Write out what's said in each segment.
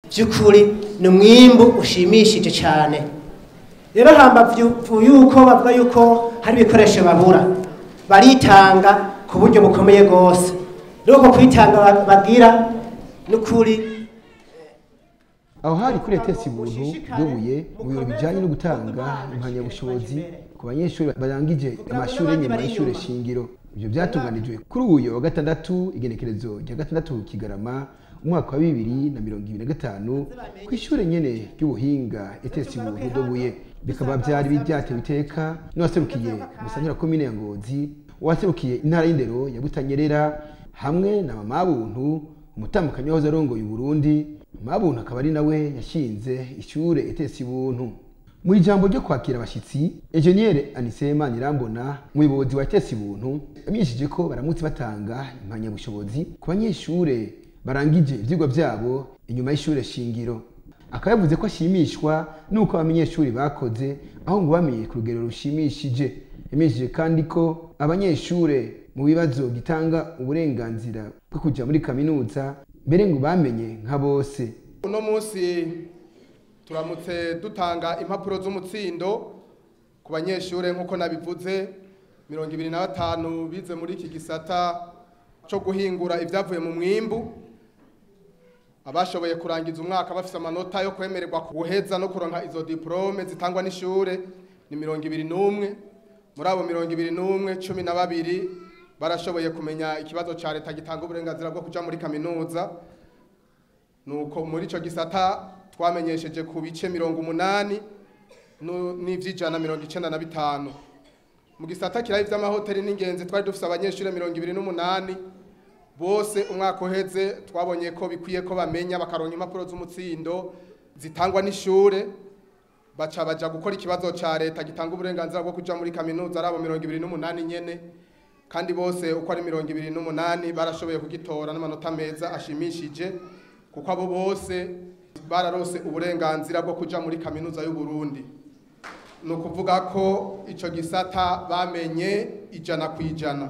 by'ukuri ni umwimbu ushimishije cyane. Rero hamba yuko bavuga yuko hari ibikoresho babura, baritanga ku buryo bukomeye rwose. Rero ko kwitanga bagira n'ukuri. Aho hari kuri etesi buntu dobuye mu biro bijanye no gutanga impamyabushobozi ku banyeshuri barangije amashuri nyuma y'ishure shingiro. Ibyo byatunganijwe kuri uyo wa gatandatu igenekerezo rya gatandatu Kigarama umwaka wa 2025 ku ishure nyene ry'ubuhinga etesi buntu dobuye. Bikaba byari byatewe iteka n'uwaserukiye Musantera komine ya Ngozi, uwaserukiye intara y'indero ya Butanyerera hamwe na mama buntu umutambukanyi wahoze arongoye Burundi. Mama buntu akaba ari nawe yashinze ishure etesi buntu. Mu ijambo ryo kwakira abashitsi, Engineer Anisema Nirambona umuyobozi wa etesi buntu yamenyesheje ko baramutse batanga impamyabushobozi ku banyeshure barangije ivyigwa byabo inyuma y'ishure shingiro. Akaba yavuze ko ashimishwa nuko abanyeshuri bakoze aho ngo bamenye ku rugero rushimishije. Yamenyesheje kandi ko abanyeshure mu bibazo gitanga uburenganzira bwo kuja muri kaminuza mbere ngo bamenye nka bose. Uno munsi turamutse dutanga impapuro z'umutsindo ku banyeshure nk'uko nabivuze 25 bize muri iki gisata cyo guhingura ibyavuye mu mwimbu. Abashoboye kurangiza umwaka bafise amanota yo kwemererwa guheza no kuronka izo diplome zitangwa n'ishure ni 21. Muri abo 21 12 barashoboye kumenya ikibazo ca leta gitanga uburenganzira bwo kuja muri kaminuza. Nuko muri ico gisata twamenyesheje ku bice 80 n'ivy'ijana 95. Mu gisata kirayi vy'amahoteli n'ingenzi twari dufise abanyeshure 28. Bose umwaka uheze twabonye ko bikwiye ko bamenya bakaronka impapuro z'umutsindo zitangwa n'ishure, baca baja gukora ikibazo ca leta gitanga uburenganzira bwo kuja muri kaminuza arabo 28 nyene, kandi bose uko ari 28 barashoboye kugitora n'amanota meza ashimishije, kuko abo bose bararose uburenganzira bwo kuja muri kaminuza y'u Burundi. Nukuvuga ko ico gisata bamenye 100%.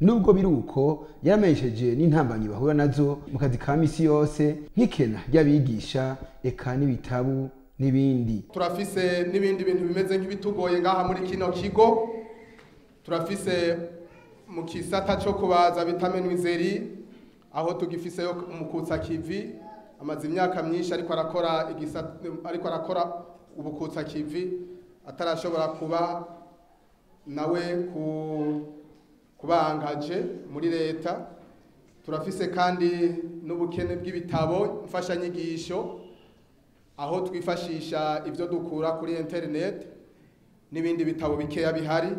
Nubwo biruko yaramenyesheje n'intambanyi bahura nazo mu kazi ka misi yose nk'ikena ry'abigisha eka n'ibitabu n'ibindi. Turafise n'ibindi bintu bimeze nk'ibitugoye ngaha muri kino kigo. Turafise mu kisata cyo kubaza bitamenwizeri aho tugifise yo umukutsa kivi amaze imyaka myinshi ariko arakora ubukutsa kivi atarashobora kuba nawe kubangaje muri leta. Turafise kandi n'ubukene bw'ibitabo mfashanyigisho aho twifashisha ivyo dukura kuri internet n'ibindi bitabo bikeya bihari.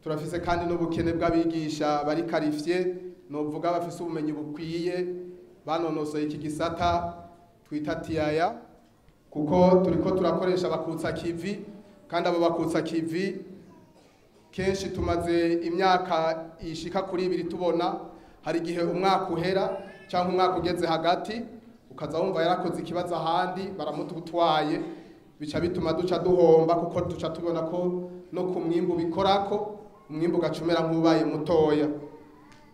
Turafise kandi n'ubukene bw'abigisha bari karifye, novuga bafise ubumenyi bukwiye banonosoye iki gisata twita tiyaya, kuko turiko turakoresha bakutsa kivi, kandi abo bakutsa kivi kenshi tumaze imyaka ishika kuri 2 tubona hari gihe umwaka uhera cyangwa umwaka ugeze hagati ukaza wumva yarakoze ikibazo ahandi baramututwaye, bica bituma duca duhomba kuko duca tubona ko no ku mwimbu bikorako umwimbu gacumera nk'ubaye mutoya.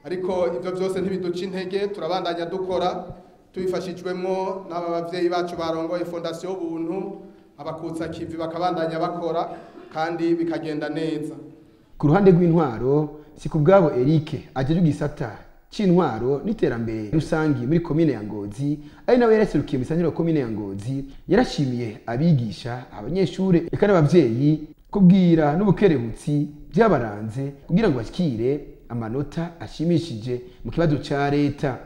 Ariko ivyo byose ntibiduca intege, turabandanya dukora tubifashijwemo n'aba bavyeyi bacu barongoye Fondation Buntu, abakutsa kivi bakabandanya bakora kandi bikagenda neza. Ku ruhande rw'intwaro si kubwabo Eric ajeje gisata c'intwaro n'iterambere rusangi muri komine ya Ngozi, ari nawe yaraserukiye Musantera komine ya Ngozi, yarashimiye abigisha abanyeshure eka n'abavyeyi kubwira n'ubukerebutsi byabaranze kugira ngo bashikire amanota ashimishije mu kibazo ca leta.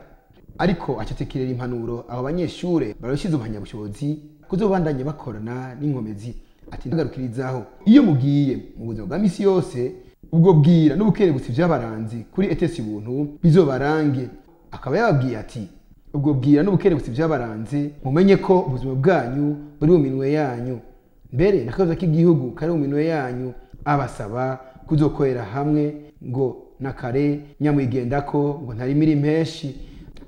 Ariko acatekerera impanuro abo banyeshure barashize impamyabushobozi kuzobandanya bakorana n'inkomezi. Ati ndagarukirizaho iyo mugiye mu buzima bwa misi yose ubwo bwira n'ubukerebutsi byabaranze kuri etesi buntu bizobarange. Akaba yababwiye ati ubwo bwira n'ubukerebutsi byabaranze mumenye ko ubuzima bwanyu buri mu minwe yanyu, mbere nakaza k'igihugu kari mu minwe yanyu. Abasaba kuzokorera hamwe ngo nakare nyamwigendako ngo ntarimira impeshi.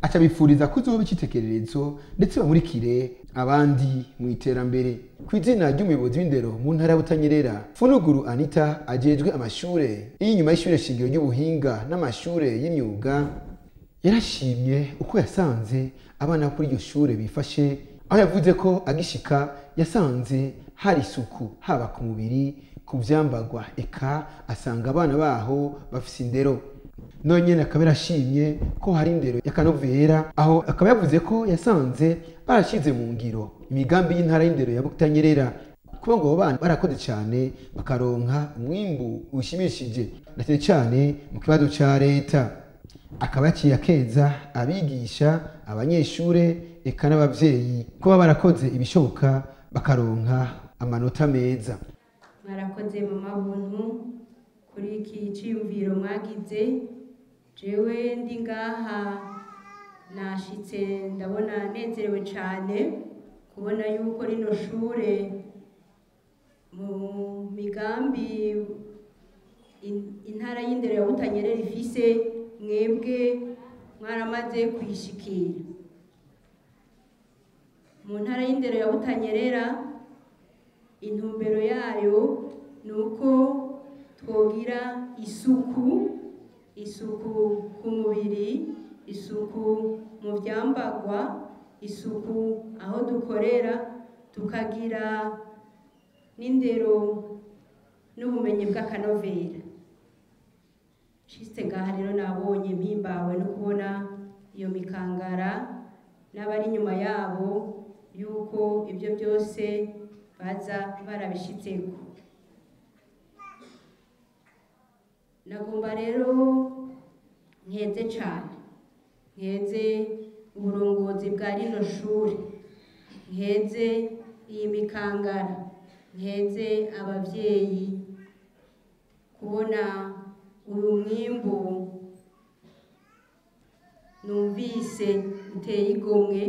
Aca bifuriza kuzoba ikitekererezo ndetse bamurikire abandi mu iterambere. Ku izina ry'umuyobozi w'indero mu ntara ya Butanyerera, Funuguru Anita ajejwe amashure y'inyuma y'ishure shingiro ry'ubuhinga n'amashure y'imyuga, yarashimye uko yasanze abana kuri iryo shure bifashe aho yavuze ko agishika yasanze hari isuku haba ku mubiri ku vyambagwa eka asanga abana baho bafise indero nonyene akaba yarashimye ko hari indero y'akanovera aho akaba yavuze ko yasanze barashize mu ngiro imigambi y'intara y'indero ya Butanyerera kuba ngo abo bana barakoze cyane bakaronka umwimbu ushimishije na cyane mu kibazo ca leta akaba yaciye akeza abigisha abanyeshure eka n'abavyeyi kuba barakoze ibishoboka bakaronka amanota meza. Mwarakoze mama buntu kuri iki ciyumviro mwagize. Jewe ndi ngaha nashitse ndabona nezerewe cyane kubona yuko rino shure mu migambi intara y'indero ya Butanyerera ifise mwebwe mwaramaze kuyishikira. Mu ntara y'indero ya Butanyerera intumbero yayo nuko twogira isuku ku mubiri, isuku mu vyambagwa, isuku aho dukorera, tukagira n'indero n'ubumenyi bw'akanovera. Shiste ngaha rero nabonye mpimbawe no kubona iyo mikangara n'abari inyuma yabo yuko ibyo byose baza barabishitseko. Nagomba rero nkeze cyane, nkeze uburongozi bwa rino shuri, nkeze iyi mikangara, nkeze abavyeyi kubona uyu mwimbu numvise uteye igomwe.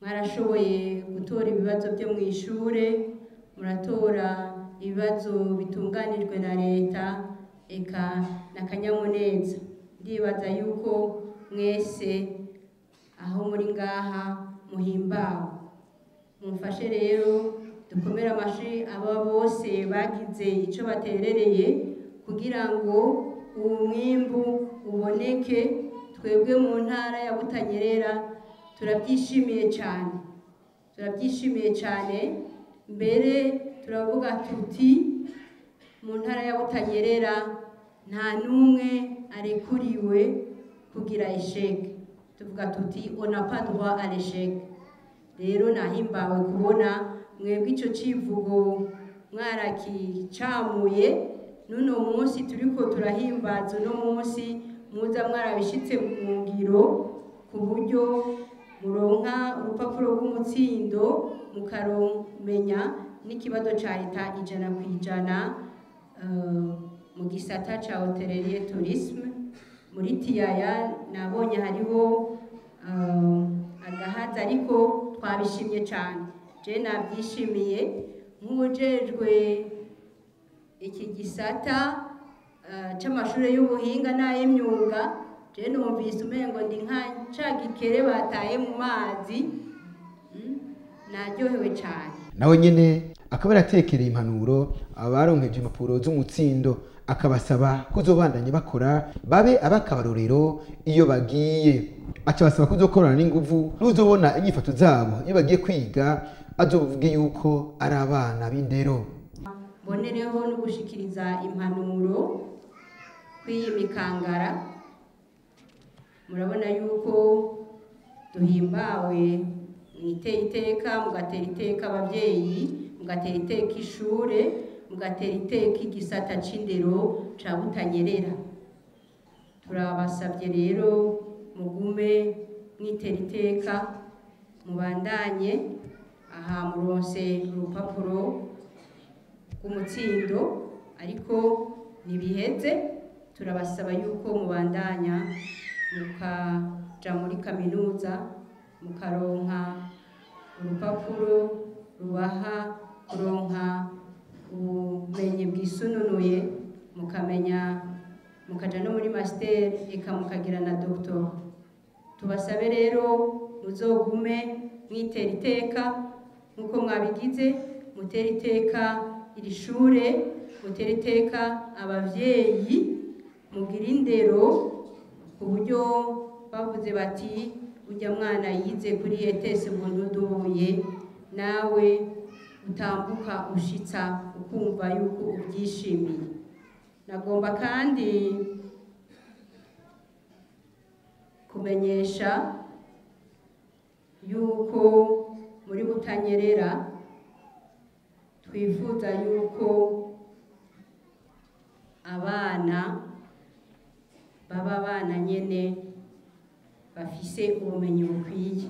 Mwarashoboye gutora ibibazo byo mu ishure, muratora ibibazo bitunganijwe na leta eka n'akanyamuneza. Ndibaza yuko mwese aho muri ngaha muhimbawe. Mumfashe rero dukomere amashi aba bose bagize ico baterereye kugira ngo uwo mwimbu uboneke. Twebwe mu ntara ya Butanyerera turabyishimiye cyane, mbere turavuga tuti mu ntara ya Butanyerera nta numwe arekuriwe kugira esheke. Tuvuga tuti on n'a pas droit à l'échec. Rero nahimbawe kubona mwebwe ico civugo mwarakicamuye. Nuno munsi turiko turahimbaza uno munsi muza mwarabishitse mu ngiro ku buryo muronka urupapuro rw'umutsindo mukaromenya n'ikibazo ca leta 100% mu gisata ca hotelerie tourisme. Muri tiyaya nabonye hariho agahaza ariko twabishimye cyane. Je nabyishimiye nk'ujejwe iki gisata c'amashure y'ubuhinga n'ay'imyuga. Je numvise umengo ndi nka cagikere bataye mu mazi. Naryohewe cyane. Nawe nyene akaba yaratekereye impanuro abaronkeje impapuro z'umutsindo, akabasaba kuzobandanya bakora babe abakabarorero iyo bagiye. Aca basaba kuzokorana n'inguvu n'uzobona inyifato zabo iyo bagiye kwiga azovuge yuko ari abana b'indero. Bonereho no gushikiriza impanuro kw'iyi mikangara. Murabona yuko duhimbawe, mwiteye iteka, mugatera iteka abavyeyi, mugatera iteka ishure, mugatera iteka igisata c'indero ca Butanyerera. Turabasabye rero mugume mwitera iteka, mubandanye. Aha muronse urupapuro rw'umutsindo ariko ntibiheze. Turabasaba yuko mubandanya mukaja muri kaminuza mukaronka urupapuro rubaha kuronka ubumenyi bwisununuye, mukamenya mukaja no muri master eka mukagira na doctor. Tubasabe rero muzogume mwitera iteka nkuko mwabigize, mutera iteka iri shure, mutera iteka abavyeyi, mugira indero ku buryo bavuze bati ujya mwana yize kuri ETS ubuntu duhuye nawe utambuka ushitsa ukumva yuko ubyishimiye. Nagomba kandi kumenyesha yuko muri Butanyerera twifuza yuko abana baba abana nyene bafise ubumenyi bukwiye,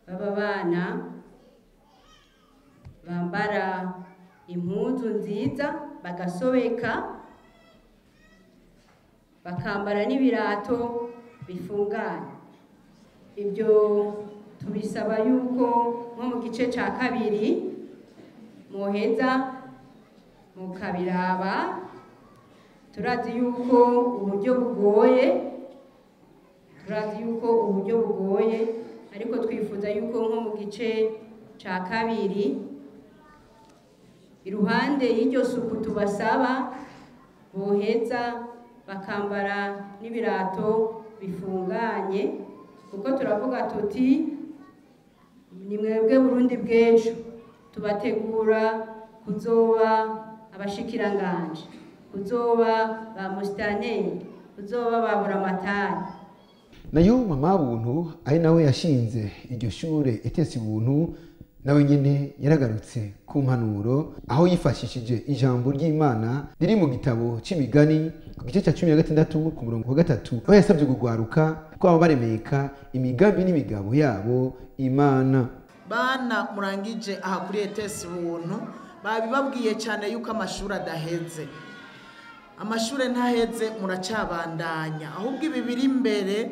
baba abana bambara impuzu nziza bagasobeka, bakambara n'ibirato bifunganye. Ibyo tubisaba yuko nko mu gice ca kabiri muheza mukabiraba. Turazi yuko uburyo bugoye, ariko twifuza yuko nko mu gice ca kabiri iruhande y'iryo suku tubasaba boheza bakambara n'ibirato bifunganye, kuko turavuga tuti ni mwebwe Burundi bw'ejo, tubategura kuzoba abashikiranganje, kuzoba ba musitanteri, kuzoba ba buramatari. Nayo mama Buntu ari nawe yashinze iryo shure ETS Buntu, nawe nyene yaragarutse ku mpanuro aho yifashishije ijambo ry'Imana riri mu gitabo c'imigani ku gice ca 16 ku murongo wa 3, aho yasabye kugwaruka ko abo baremeka imigambi n'imigabo yabo Imana. Bana murangije aha kuri ETS Buntu babibabwiye cyane yuko amashuri adaheze, amashuri ntaheze, muracabandanya, ahubwo ibi biri imbere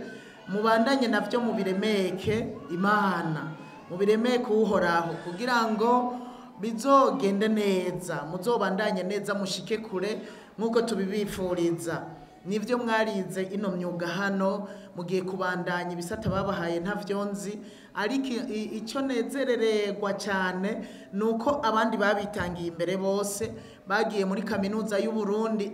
mubandanye navyo mubiremeke Imana, mubiremeke Uhoraho, kugira ngo bizogende neza, muzobandanye neza, mushike kure nkuko tubibifuriza. Nivyo mwarize ino myuga hano, mugiye kubandanya ibisata babahaye ntavyonzi, ariko icyo nezerererwa cyane nuko abandi babitangiye imbere bose bagiye muri kaminuza y'u Burundi,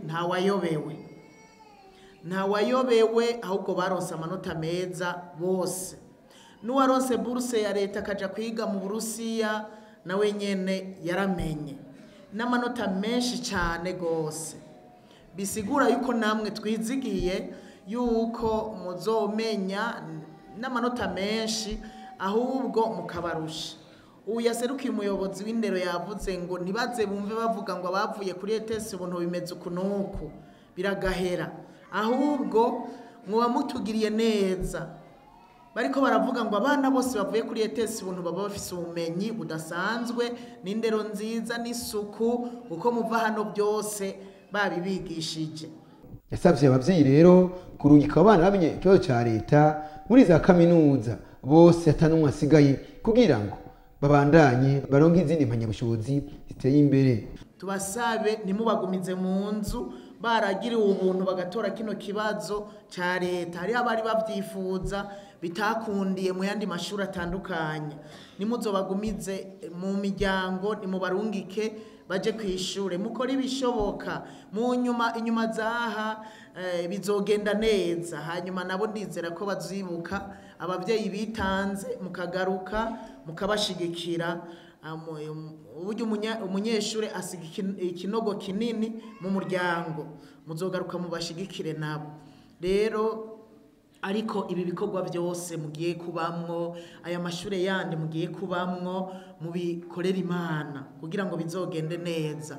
ntawayobewe, ahubwo baronse amanota meza bose. N'uwaronse buruse ya leta akaja kwiga mu Burusiya nawe nyene yaramenye n'amanota menshi cyane gose. Bisigura yuko namwe twizigiye yuko muzomenya n'amanota menshi, ahubwo mukabarusha. Ubu yaserukiye umuyobozi w'indero yavuze ngo ntibaze bumve bavuga ngo abavuye kuri ETS Buntu bimeze ukunuku biragahera, ahubwo muba mutugiriye neza. Bariko baravuga ngo abana bose bavuye kuri ETS Buntu baba bafise ubumenyi budasanzwe n'indero nziza n'isuku, uko muva hano byose babibigishije. Yasavye abavyeyi rero kurungika abana bamenye ikibazo ca leta muri za kaminuza bose atanumwe asigaye, kugira ngo babandanye baronke izindi mpanyabushobozi ziteye imbere. Tubasabe ntimubagumize mu nzu baragiriwe ubuntu bagatora kino kibazo ca leta. Hari abari bavyifuza bitakundiye mu yandi mashuri atandukanye, nimuzobagumize mu miryango, nimubarungike baje kwishure, mukora ibishoboka. Mu inyuma zaha bizogenda neza, hanyuma nabo ndizera ko bazibuka abavyeyi bitanze, mukagaruka mukabashigikira. Uburyo umunyeshure asiga ikinogo kinini mu muryango, muzogaruka mubashigikire nabo. Rero ariko ibi bikorwa byose mugiye kubamwo, aya mashure yandi mugiye kubamwo, mubikorera Imana kugira ngo bizogende neza.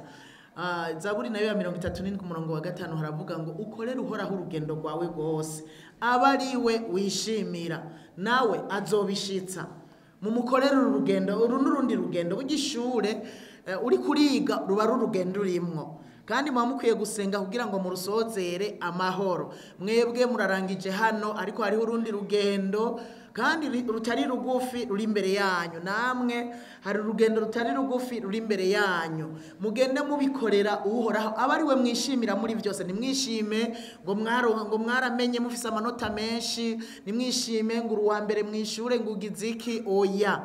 Zaburi nayo ya 37 ku murongo wa 5 haravuga ngo ukorere Uhoraho urugendo rwawe rwose, abariwe wishimira nawe azobishitsa. Mumukorere urugendo, uru n'urundi rugendo bw'ishure uri kuriga ruba rurugendo urimwo, kandi muba mukwiye gusenga kugira ngo murusozere amahoro. Mwebwe murarangije hano, ariko hariho urundi rugendo kandi rutari rugufi ruri imbere yanyu. Namwe hari urugendo rutari rugufi ruri imbere yanyu, mugende mubikorera Uhoraho abariwe mwishimira muri byose. Nimwishime ngo mwaramenye mufise amanota menshi, nimwishime ngo uruwa mbere mwishure ngo ugiziki, oya.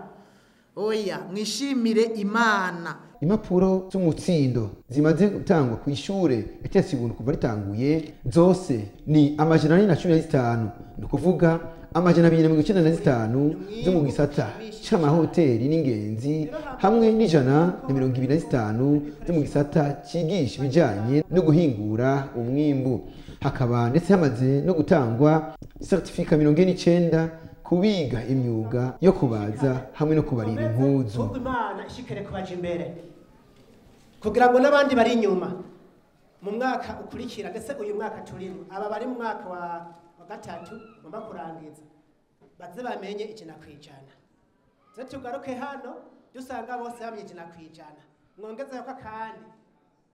oya mwishimire Imana. impapuro z'umutsindo zimaze gutangwa ku ishure etesi buntu kuva ritanguye zose ni amajana 415, ni ukuvuga amajana 295 zo mu gisata c'amahoteli n'ingenzi hamwe n'125 zo mu gisata cigisha ibijanye no guhingura umwimbu. Hakaba ndetse hamaze no gutangwa certificat 99 kubiga imyuga yo kubaza hamwe no kubarira impuzu. Imana ishikere kubaje imbere kugira ngo n'abandi bari inyuma mu mwaka ukurikira ndetse uyu mwaka turimo aba bari mu mwaka wa gatatu ngomba kurangiza baze bamenye ijana kwijana. Tugaruke hano dusanga bose bamenye ijana kwijana, mwongezeho kandi